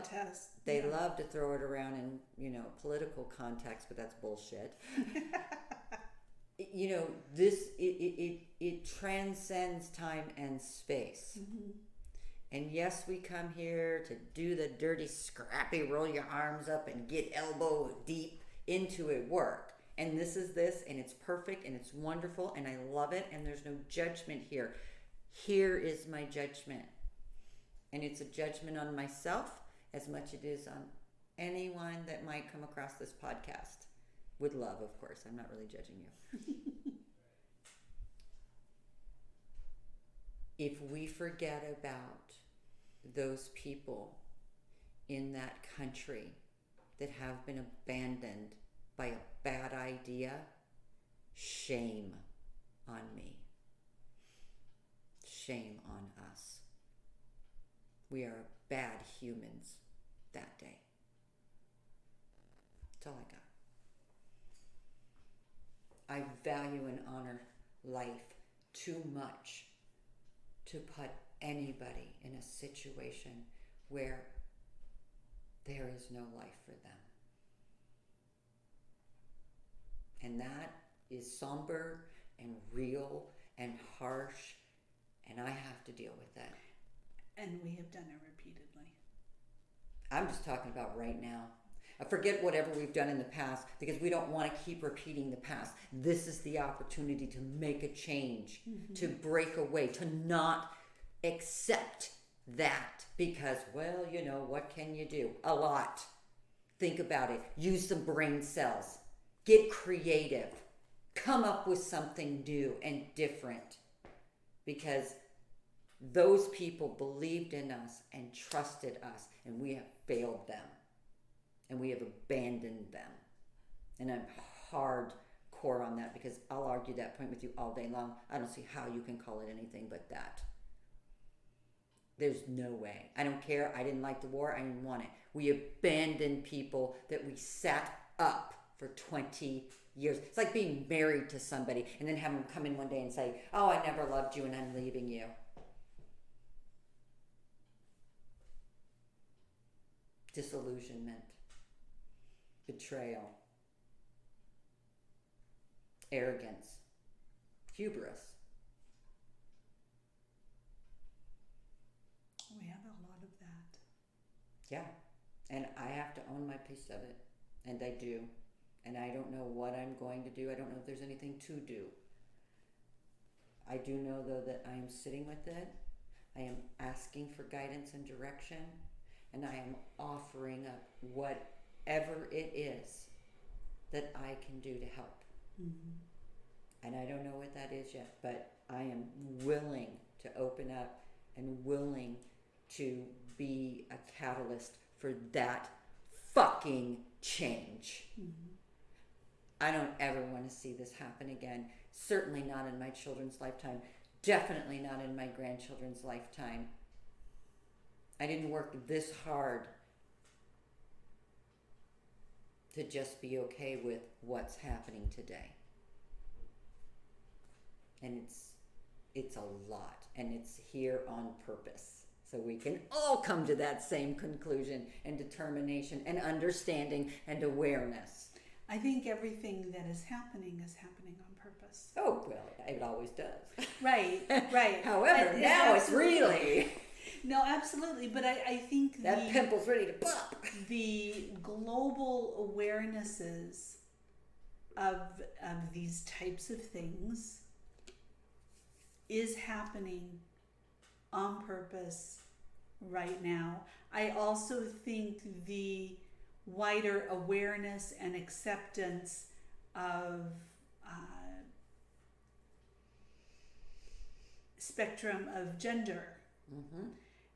Speaker 2: test.
Speaker 1: They love to throw it around in, political context, but that's bullshit. It transcends time and space.
Speaker 2: Mm-hmm.
Speaker 1: And yes, we come here to do the dirty, scrappy, roll your arms up and get elbow deep into it work. And this is this, and it's perfect, and it's wonderful, and I love it, and there's no judgment here. Here is my judgment. And it's a judgment on myself as much as it is on anyone that might come across this podcast. With love, of course. I'm not really judging you. If we forget about those people in that country that have been abandoned by a bad idea, shame on me. Shame on us. We are bad humans that day. That's all I got. I value and honor life too much to put anybody in a situation where there is no life for them. And that is somber and real and harsh, and I have to deal with that.
Speaker 2: And we have done it repeatedly.
Speaker 1: I'm just talking about right now. I forget whatever we've done in the past because we don't want to keep repeating the past. This is the opportunity to make a change, to break away, to not accept that because, what can you do? A lot. Think about it. Use some brain cells. Get creative. Come up with something new and different because those people believed in us and trusted us, and we have failed them. And we have abandoned them. And I'm hardcore on that because I'll argue that point with you all day long. I don't see how you can call it anything but that. There's no way. I don't care. I didn't like the war. I didn't want it. We abandoned people that we sat up for 20 years. It's like being married to somebody and then have them come in one day and say, "Oh, I never loved you and I'm leaving you." Disillusionment. Betrayal, arrogance, hubris.
Speaker 2: We have a lot of that.
Speaker 1: Yeah, and I have to own my piece of it, and I do. And I don't know what I'm going to do. I don't know if there's anything to do. I do know, though, that I am sitting with it. I am asking for guidance and direction, and I am offering up whatever it is that I can do to help. And I don't know what that is yet, but I am willing to open up and willing to be a catalyst for that fucking change. I don't ever want to see this happen again. Certainly not in my children's lifetime. Definitely not in my grandchildren's lifetime. I didn't work this hard to just be okay with what's happening today. And it's a lot, and it's here on purpose. So we can all come to that same conclusion and determination and understanding and awareness.
Speaker 2: I think everything that is happening on purpose.
Speaker 1: Oh, well, it always does.
Speaker 2: Right.
Speaker 1: However, now it's really...
Speaker 2: No, absolutely. But I think
Speaker 1: that pimple's ready to pop.
Speaker 2: The global awarenesses of these types of things is happening on purpose right now. I also think the wider awareness and acceptance of spectrum of gender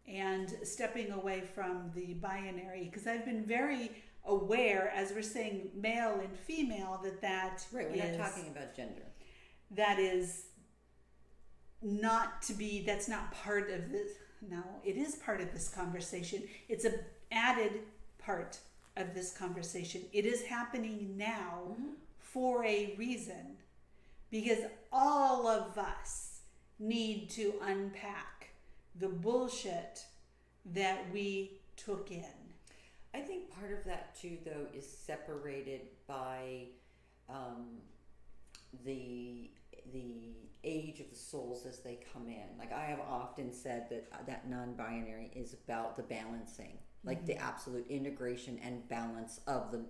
Speaker 2: and stepping away from the binary, because I've been very aware, as we're saying male and female, that
Speaker 1: right, we're not talking about gender.
Speaker 2: That is not to be, that's not part of this. No, it is part of this conversation. It's an added part of this conversation. It is happening now for a reason, because all of us need to unpack the bullshit that we took in.
Speaker 1: I think part of that too, though, is separated by the age of the souls as they come in. Like I have often said that non-binary is about the balancing, like the absolute integration and balance of the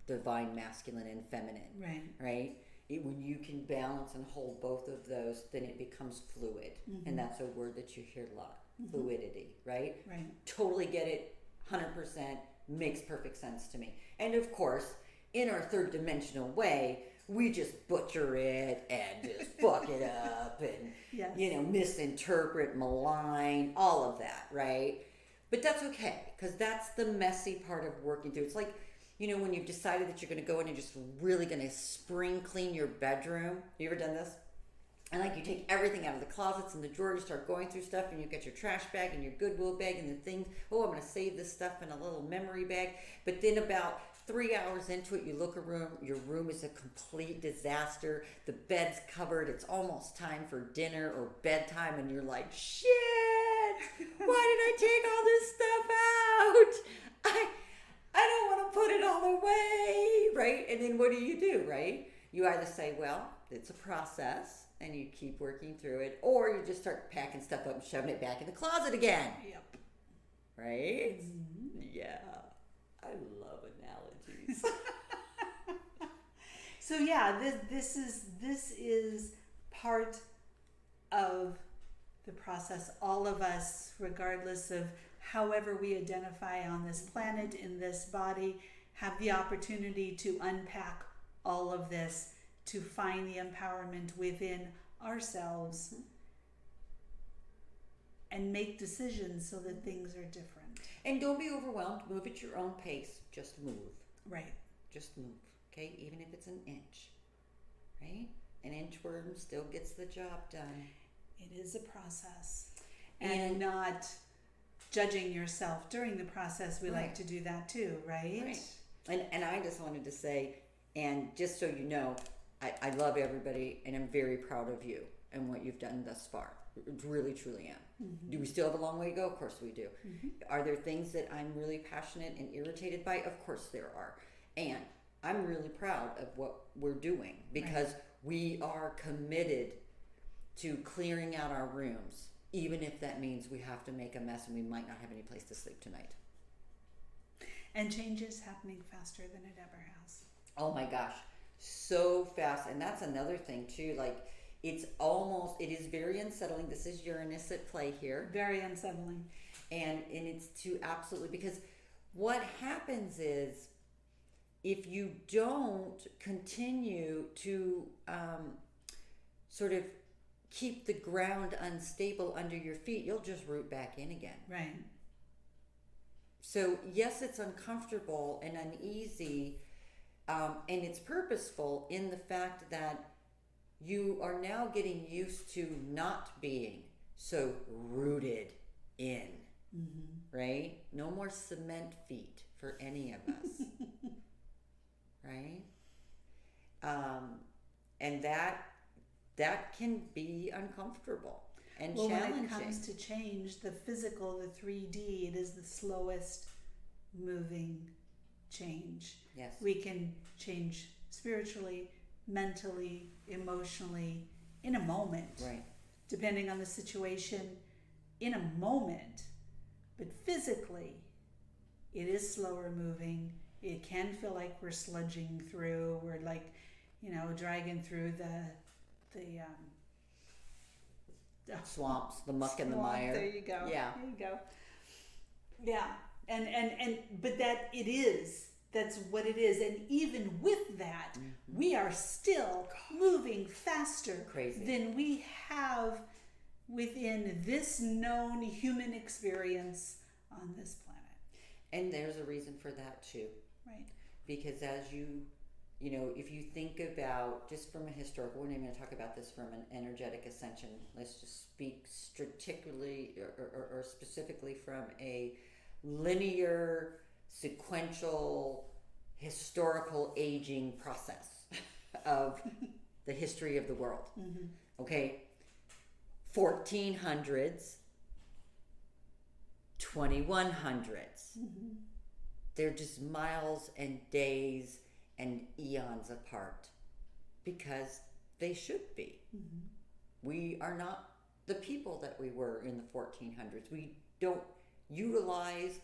Speaker 1: divine masculine and feminine. Right. When you can balance and hold both of those, then it becomes fluid, and that's a word that you hear a lot. Fluidity, right? Totally get it. 100% makes perfect sense to me. And of course, in our third dimensional way, we just butcher it and just fuck it up and misinterpret, malign, all of that, right? But that's okay, because that's the messy part of working through. It's like, when you've decided that you're going to go in and just really going to spring clean your bedroom. You ever done this? And like you take everything out of the closets and the drawers, you start going through stuff, and you get your trash bag and your Goodwill bag and the things. Oh, I'm going to save this stuff in a little memory bag. But then about 3 hours into it, you look around, your room is a complete disaster. The bed's covered. It's almost time for dinner or bedtime, and you're like, shit, why did I take all this stuff out? I don't want to put it all away, right? And then what do, right? You either say, well, it's a process, and you keep working through it, or you just start packing stuff up and shoving it back in the closet again.
Speaker 2: Yep.
Speaker 1: Right? Yeah. I love analogies.
Speaker 2: So yeah, this is part of the process. All of us, regardless of however we identify on this planet, in this body, have the opportunity to unpack all of this, to find the empowerment within ourselves and make decisions so that things are different.
Speaker 1: And don't be overwhelmed. Move at your own pace. Just move.
Speaker 2: Right.
Speaker 1: Just move. Okay? Even if it's an inch. Right? An inchworm still gets the job done.
Speaker 2: It is a process. And not judging yourself during the process. We like to do that too, right?
Speaker 1: Right. And I just wanted to say, and just so you know, I love everybody, and I'm very proud of you and what you've done thus far. Really, truly am. Do we still have a long way to go? Of course we do. Are there things that I'm really passionate and irritated by? Of course there are. And I'm really proud of what we're doing, because we are committed to clearing out our rooms, even if that means we have to make a mess and we might not have any place to sleep tonight.
Speaker 2: And change is happening faster than it ever has.
Speaker 1: Oh my gosh, so fast. And that's another thing too, like it is very unsettling. This is Uranus at play here.
Speaker 2: Very unsettling.
Speaker 1: And it's to absolutely, because what happens is, if you don't continue to sort of keep the ground unstable under your feet, you'll just root back in again.
Speaker 2: Right.
Speaker 1: So yes, it's uncomfortable and uneasy, and it's purposeful in the fact that you are now getting used to not being so rooted in, right? No more cement feet for any of us, right? And that can be uncomfortable and challenging.
Speaker 2: When it comes to change, the physical, the 3D, it is the slowest moving change.
Speaker 1: Yes.
Speaker 2: We can change spiritually, mentally, emotionally, in a moment.
Speaker 1: Right.
Speaker 2: Depending on the situation, in a moment. But physically, it is slower moving. It can feel like we're sludging through. We're like, dragging through the
Speaker 1: swamps, the muck and the mire.
Speaker 2: There you go.
Speaker 1: Yeah.
Speaker 2: There you go. Yeah. And but that's what it is. And even with that, we are still moving faster than we have within this known human experience on this planet.
Speaker 1: And there's a reason for that too.
Speaker 2: Right.
Speaker 1: Because as if you think about, just from a historical, we're not going to talk about this from an energetic ascension. Let's just speak strategically or specifically from a linear, sequential, historical aging process. of the history of the world. Okay, 1400s, 2100s. They're just miles and days and eons apart because they should be. We are not the people that we were in the 1400s. We don't utilize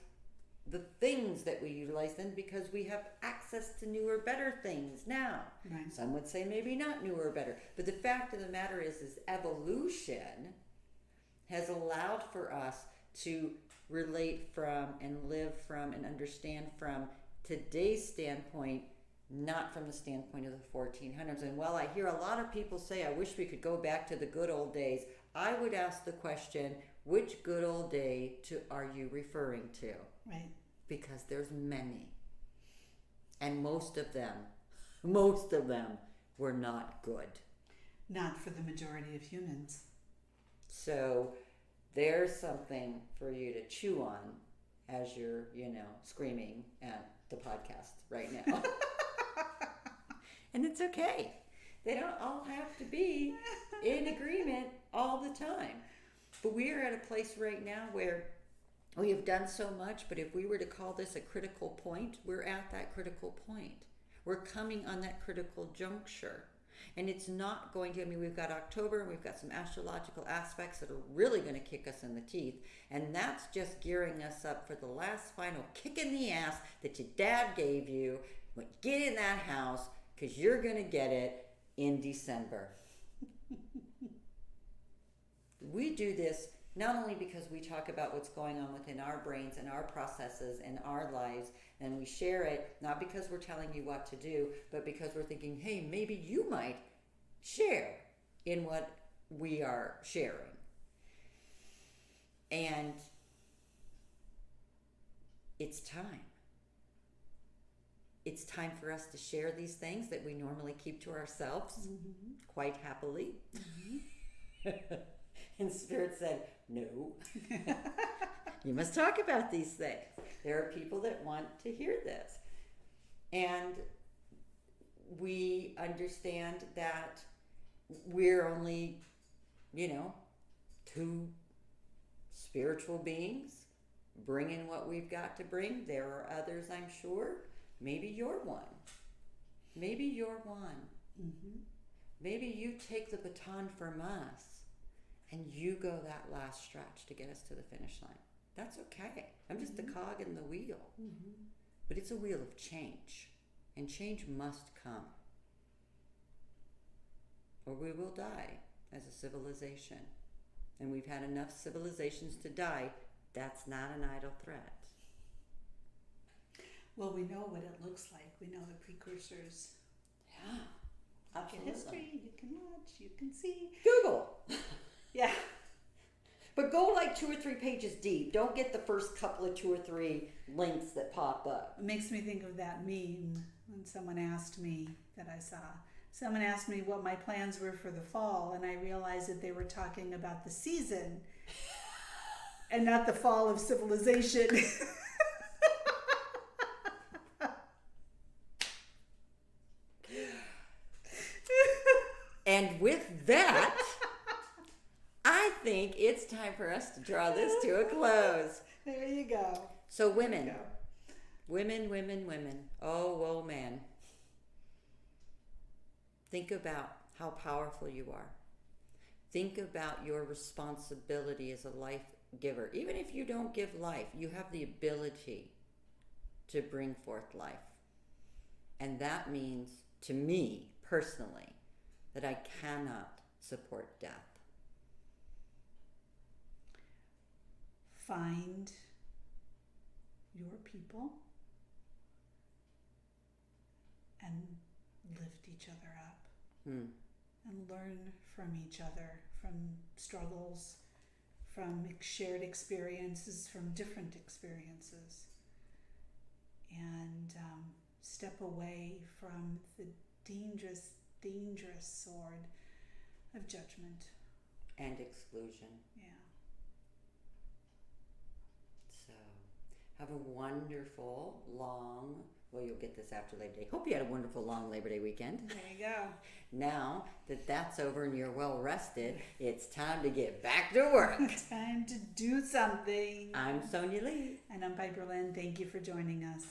Speaker 1: the things that we utilized then because we have access to newer, better things now.
Speaker 2: Right.
Speaker 1: Some would say maybe not newer or better. But the fact of the matter is evolution has allowed for us to relate from and live from and understand from today's standpoint, not from the standpoint of the 1400s. And while I hear a lot of people say, I wish we could go back to the good old days, I would ask the question, which good old day are you referring to?
Speaker 2: Right.
Speaker 1: Because there's many. And most of them were not good.
Speaker 2: Not for the majority of humans.
Speaker 1: So there's something for you to chew on as you're, screaming at the podcast right now. And it's okay. They don't all have to be in agreement all the time. But we are at a place right now where we have done so much, but if we were to call this a critical point, we're at that critical point. We're coming on that critical juncture. And it's not going to, we've got October and we've got some astrological aspects that are really going to kick us in the teeth. And that's just gearing us up for the last final kick in the ass that your dad gave you. Get in that house because you're going to get it in December. We do this not only because we talk about what's going on within our brains and our processes and our lives, and we share it, not because we're telling you what to do, but because we're thinking, hey, maybe you might share in what we are sharing. And it's time. It's time for us to share these things that we normally keep to ourselves, quite happily. And Spirit said, no, you must talk about these things. There are people that want to hear this. And we understand that we're only, two spiritual beings bringing what we've got to bring. There are others, I'm sure. Maybe you're one. Maybe you're one. Maybe you take the baton from us and you go that last stretch to get us to the finish line. That's okay. I'm just a cog in the wheel. But it's a wheel of change. And change must come. Or we will die as a civilization. And we've had enough civilizations to die. That's not an idle threat.
Speaker 2: Well, we know what it looks like. We know the precursors.
Speaker 1: Yeah, absolutely.
Speaker 2: Look at history, you can watch, you can see.
Speaker 1: Google.
Speaker 2: Yeah.
Speaker 1: But go like 2 or 3 pages deep. Don't get the first couple of 2 or 3 links that pop up.
Speaker 2: It makes me think of that meme when someone asked me that I saw. Someone asked me what my plans were for the fall, and I realized that they were talking about the season and not the fall of civilization.
Speaker 1: And with that, I think it's time for us to draw this to a close.
Speaker 2: There you go.
Speaker 1: So women. Oh, man. Think about how powerful you are. Think about your responsibility as a life giver. Even if you don't give life, you have the ability to bring forth life. And that means, to me personally, that I cannot support death.
Speaker 2: Find your people and lift each other up and learn from each other, from struggles, from shared experiences, from different experiences, and step away from the dangerous sword of judgment
Speaker 1: and exclusion.
Speaker 2: Yeah.
Speaker 1: So have a wonderful, long, Well, you'll get this after Labor Day. Hope you had a wonderful long Labor Day weekend.
Speaker 2: There you go.
Speaker 1: Now that that's over and you're well rested, it's time to get back to work.
Speaker 2: Time to do something.
Speaker 1: I'm Sonya Lee.
Speaker 2: And I'm Piperlyne. Thank you for joining us.